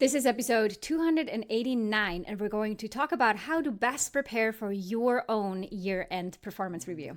This is episode 289, and we're going to talk about how to best prepare for your own year-end performance review.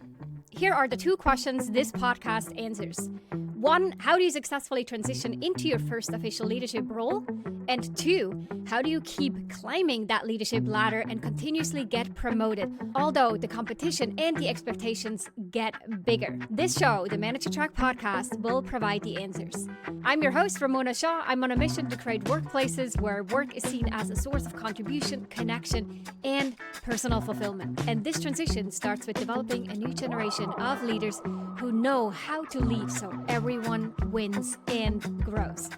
Here are the two questions this podcast answers. One, how do you successfully transition into your first official leadership role? And two, how do you keep climbing that leadership ladder and continuously get promoted, although the competition and the expectations get bigger? This show, the Manager Track podcast, will provide the answers. I'm your host, Ramona Shaw. I'm on a mission to create workplaces where work is seen as a source of contribution, connection, and personal fulfillment. And this transition starts with developing a new generation of leaders who know how to lead so everyone wins and grows.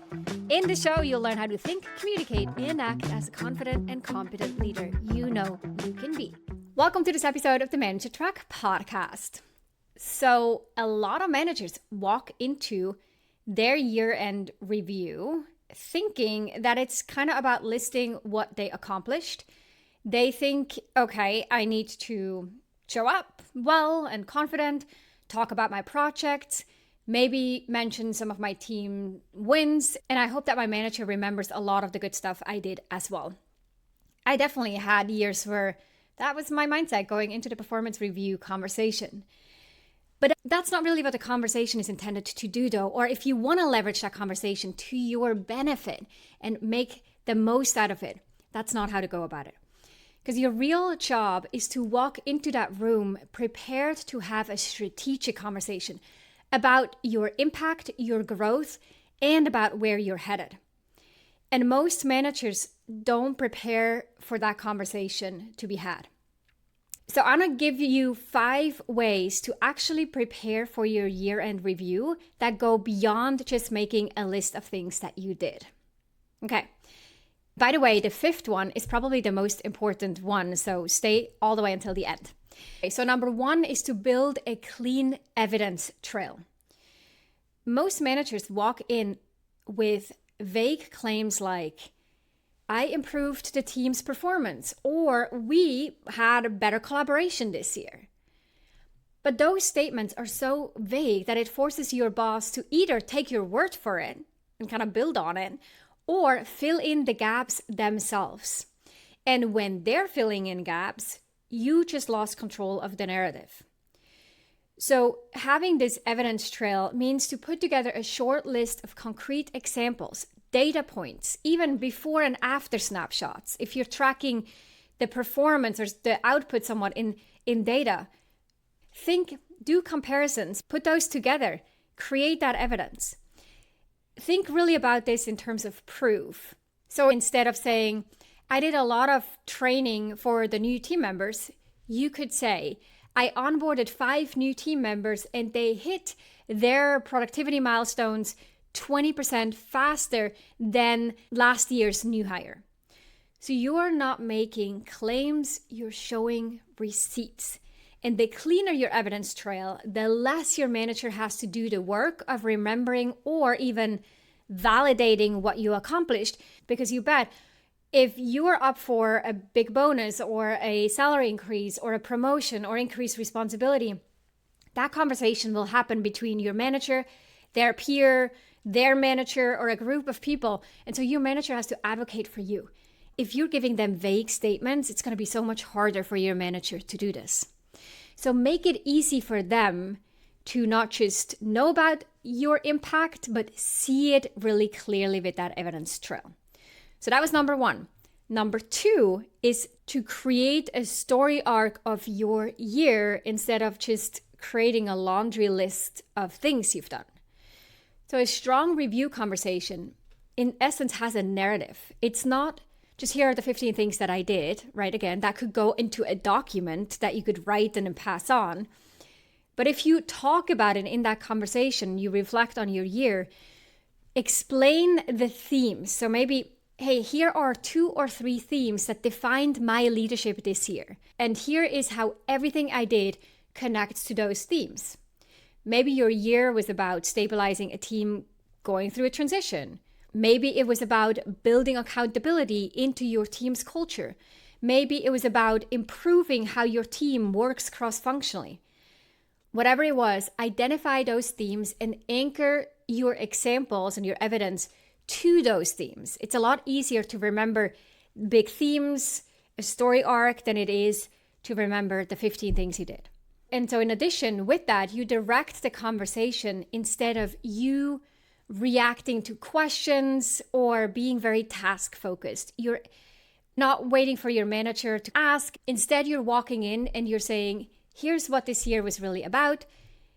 In the show, you'll learn how to think, communicate, and act as a confident and competent leader you know you can be. Welcome to this episode of the Manager Track podcast. So, a lot of managers walk into their year-end review thinking that it's kind of about listing what they accomplished. They think, okay, I need to show up well and confident, talk about my projects, maybe mention some of my team wins, and I hope that my manager remembers a lot of the good stuff I did as well. I definitely had years where that was my mindset going into the performance review conversation. But that's not really what the conversation is intended to do, though. Or if you want to leverage that conversation to your benefit and make the most out of it, that's not how to go about it. Because your real job is to walk into that room prepared to have a strategic conversation about your impact, your growth, and about where you're headed. And most managers don't prepare for that conversation to be had. So I'm going to give you 5 ways to actually prepare for your year-end review that go beyond just making a list of things that you did. Okay. By the way, the 5th one is probably the most important one, so stay all the way until the end. Okay, so number 1 is to build a clean evidence trail. Most managers walk in with vague claims like, I improved the team's performance, or we had a better collaboration this year. But those statements are so vague that it forces your boss to either take your word for it and kind of build on it, or fill in the gaps themselves. And when they're filling in gaps, you just lost control of the narrative. So having this evidence trail means to put together a short list of concrete examples, data points, even before and after snapshots. If you're tracking the performance or the output somewhat in data, do comparisons, put those together, create that evidence. Think really about this in terms of proof. So instead of saying, I did a lot of training for the new team members, you could say, I onboarded 5 new team members and they hit their productivity milestones 20% faster than last year's new hire. So you are not making claims, you're showing receipts. And the cleaner your evidence trail, the less your manager has to do the work of remembering or even validating what you accomplished. Because you bet, if you are up for a big bonus or a salary increase or a promotion or increased responsibility, that conversation will happen between your manager, their peer, their manager, or a group of people. And so your manager has to advocate for you. If you're giving them vague statements, it's going to be so much harder for your manager to do this. So make it easy for them to not just know about your impact, but see it really clearly with that evidence trail. So that was number 1. Number 2 is to create a story arc of your year instead of just creating a laundry list of things you've done. So a strong review conversation, in essence, has a narrative. It's not just here are the 15 things that I did, right? Again, that could go into a document that you could write and then pass on. But if you talk about it in that conversation, you reflect on your year, explain the themes. So maybe, hey, here are 2 or 3 themes that defined my leadership this year. And here is how everything I did connects to those themes. Maybe your year was about stabilizing a team going through a transition. Maybe it was about building accountability into your team's culture. Maybe it was about improving how your team works cross-functionally. Whatever it was, identify those themes and anchor your examples and your evidence to those themes. It's a lot easier to remember big themes, a story arc, than it is to remember the 15 things you did. And so in addition, with that, you direct the conversation instead of you reacting to questions or being very task focused. You're not waiting for your manager to ask. Instead, you're walking in and you're saying, here's what this year was really about.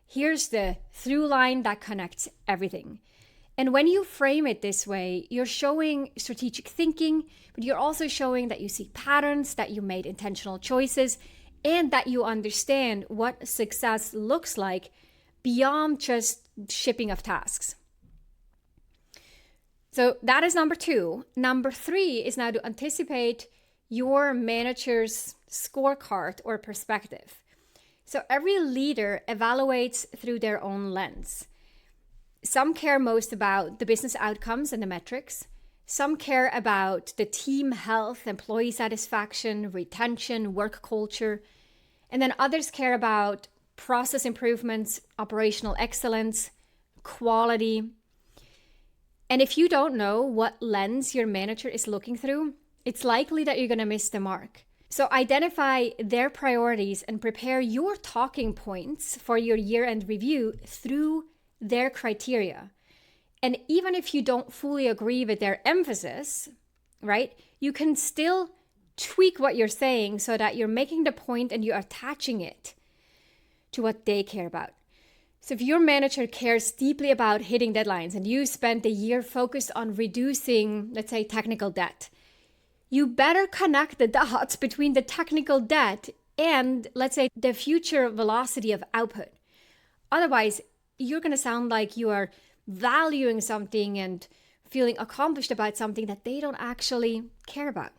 Here's the through line that connects everything. And when you frame it this way, you're showing strategic thinking, but you're also showing that you see patterns, that you made intentional choices, and that you understand what success looks like beyond just shipping of tasks. So that is number 2. Number 3 is now to anticipate your manager's scorecard or perspective. So every leader evaluates through their own lens. Some care most about the business outcomes and the metrics. Some care about the team health, employee satisfaction, retention, work culture. And then others care about process improvements, operational excellence, quality. And if you don't know what lens your manager is looking through, it's likely that you're going to miss the mark. So identify their priorities and prepare your talking points for your year-end review through their criteria. And even if you don't fully agree with their emphasis, right, you can still tweak what you're saying so that you're making the point and you're attaching it to what they care about. So if your manager cares deeply about hitting deadlines and you spent the year focused on reducing, let's say, technical debt, you better connect the dots between the technical debt and, let's say, the future velocity of output. Otherwise, you're going to sound like you are valuing something and feeling accomplished about something that they don't actually care about.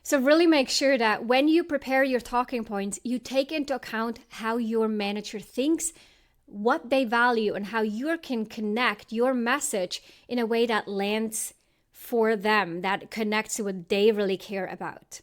So really make sure that when you prepare your talking points, you take into account how your manager thinks, what they value, and how you can connect your message in a way that lands for them, that connects to what they really care about.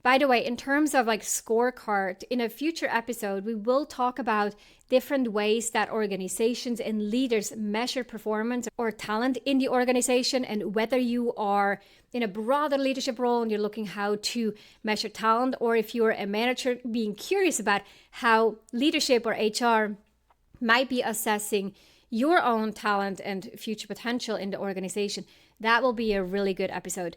By the way, in terms of like scorecard, in a future episode, we will talk about different ways that organizations and leaders measure performance or talent in the organization, and whether you are in a broader leadership role and you're looking how to measure talent, or if you're a manager being curious about how leadership or HR might be assessing your own talent and future potential in the organization. That will be a really good episode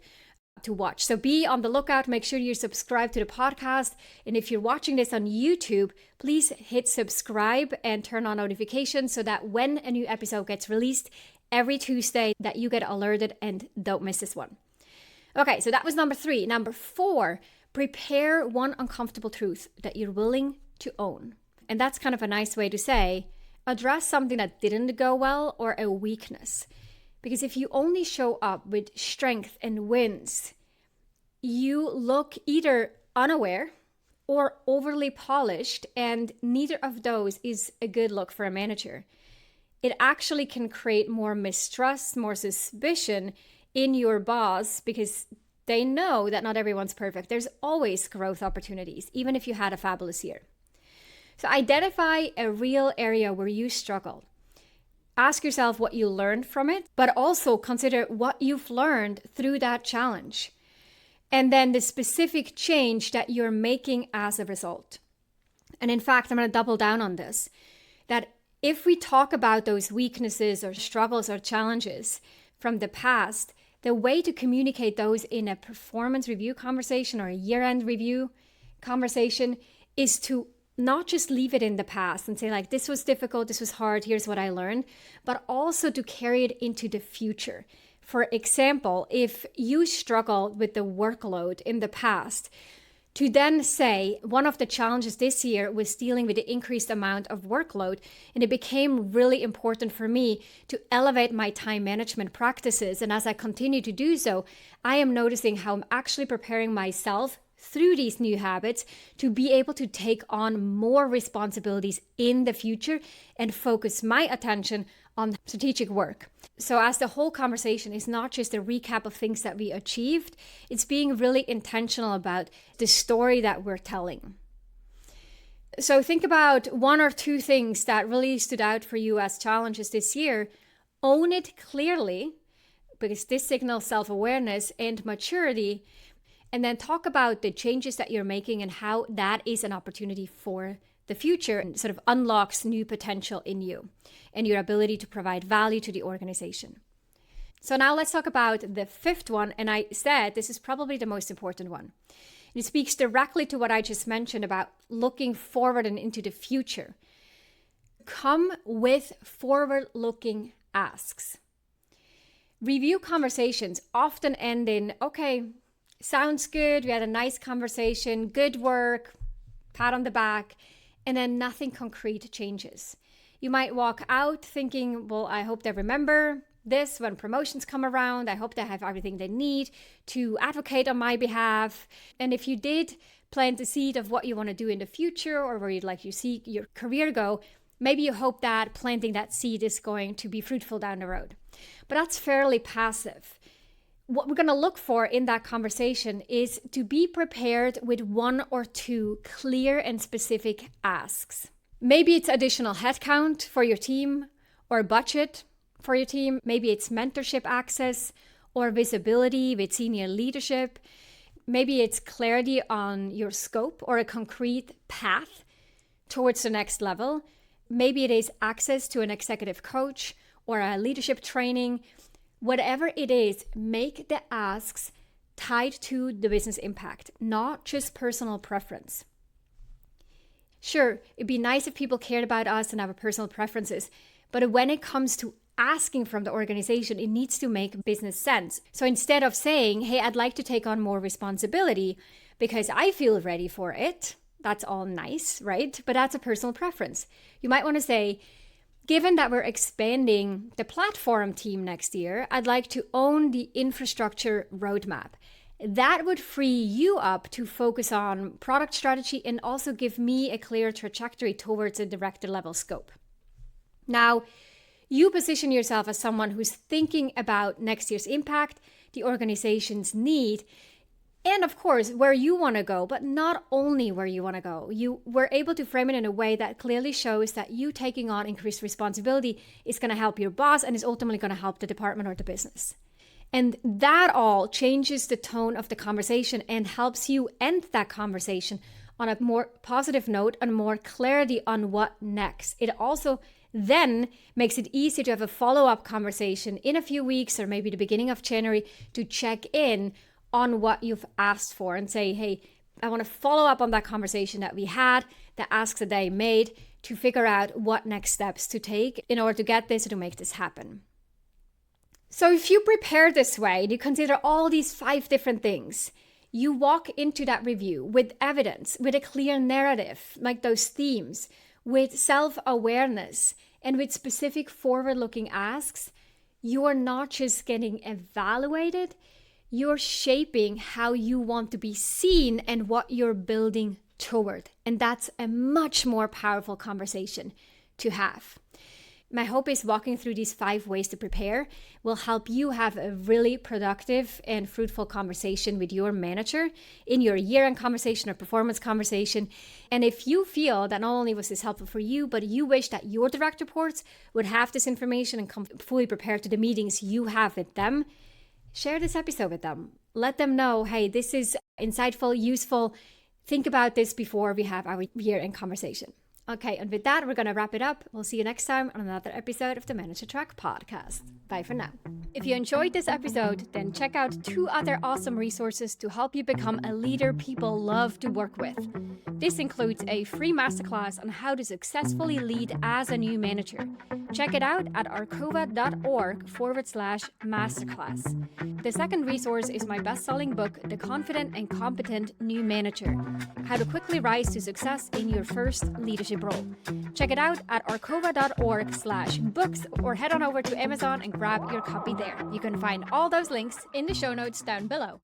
to watch. So be on the lookout. Make sure you subscribe to the podcast. And if you're watching this on YouTube, please hit subscribe and turn on notifications so that when a new episode gets released every Tuesday, that you get alerted and don't miss this one. Okay, so that was number 3. Number 4, prepare one uncomfortable truth that you're willing to own. And that's kind of a nice way to say, address something that didn't go well or a weakness. Because if you only show up with strength and wins, you look either unaware or overly polished, and neither of those is a good look for a manager. It actually can create more mistrust, more suspicion in your boss, because they know that not everyone's perfect. There's always growth opportunities, even if you had a fabulous year. So identify a real area where you struggled. Ask yourself what you learned from it, but also consider what you've learned through that challenge. And then the specific change that you're making as a result. And in fact, I'm going to double down on this, that if we talk about those weaknesses or struggles or challenges from the past, the way to communicate those in a performance review conversation or a year-end review conversation is to not just leave it in the past and say like, this was difficult, this was hard, here's what I learned, but also to carry it into the future. For example, if you struggled with the workload in the past, to then say, one of the challenges this year was dealing with the increased amount of workload, and it became really important for me to elevate my time management practices. And as I continue to do so, I am noticing how I'm actually preparing myself through these new habits to be able to take on more responsibilities in the future and focus my attention on strategic work. So as the whole conversation is not just a recap of things that we achieved, it's being really intentional about the story that we're telling. So think about 1 or 2 things that really stood out for you as challenges this year. Own it clearly, because this signals self-awareness and maturity. And then talk about the changes that you're making and how that is an opportunity for the future and sort of unlocks new potential in you and your ability to provide value to the organization. So now let's talk about the fifth one. And I said this is probably the most important one. It speaks directly to what I just mentioned about looking forward and into the future. Come with forward-looking asks. Review conversations often end in, okay, sounds good, we had a nice conversation, good work, pat on the back, and then nothing concrete changes. You might walk out thinking, well, I hope they remember this when promotions come around. I hope they have everything they need to advocate on my behalf. And if you did plant the seed of what you want to do in the future or where you'd like to see your career go, maybe you hope that planting that seed is going to be fruitful down the road. But that's fairly passive. What we're going to look for in that conversation is to be prepared with one or two clear and specific asks. Maybe it's additional headcount for your team or budget for your team. Maybe it's mentorship access or visibility with senior leadership. Maybe it's clarity on your scope or a concrete path towards the next level. Maybe it is access to an executive coach or a leadership training. Whatever it is, make the asks tied to the business impact, not just personal preference. Sure, it'd be nice if people cared about us and our personal preferences, but when it comes to asking from the organization, it needs to make business sense. So instead of saying, hey, I'd like to take on more responsibility because I feel ready for it, that's all nice, right? But that's a personal preference. You might want to say, given that we're expanding the platform team next year, I'd like to own the infrastructure roadmap. That would free you up to focus on product strategy and also give me a clear trajectory towards a director level scope. Now, you position yourself as someone who's thinking about next year's impact, the organization's need, and of course, where you want to go, but not only where you want to go. You were able to frame it in a way that clearly shows that you taking on increased responsibility is going to help your boss and is ultimately going to help the department or the business. And that all changes the tone of the conversation and helps you end that conversation on a more positive note and more clarity on what next. It also then makes it easy to have a follow-up conversation in a few weeks or maybe the beginning of January to check in on what you've asked for and say, hey, I want to follow up on that conversation that we had, the asks that I made to figure out what next steps to take in order to get this or to make this happen. So if you prepare this way, you consider all these 5 different things, you walk into that review with evidence, with a clear narrative, like those themes, with self-awareness and with specific forward-looking asks, you are not just getting evaluated, you're shaping how you want to be seen and what you're building toward. And that's a much more powerful conversation to have. My hope is walking through these 5 ways to prepare will help you have a really productive and fruitful conversation with your manager in your year-end conversation or performance conversation. And if you feel that not only was this helpful for you, but you wish that your direct reports would have this information and come fully prepared to the meetings you have with them, share this episode with them. Let them know, hey, this is insightful, useful. Think about this before we have our year-end conversation. Okay, and with that, we're going to wrap it up. We'll see you next time on another episode of the Manager Track podcast. Bye for now. If you enjoyed this episode, then check out 2 other awesome resources to help you become a leader people love to work with. This includes a free masterclass on how to successfully lead as a new manager. Check it out at arcova.org/masterclass. The second resource is my best-selling book, The Confident and Competent New Manager: How to Quickly Rise to Success in Your First Leadership Role. Check it out at arcova.org/books or head on over to Amazon and grab your copy there. You can find all those links in the show notes down below.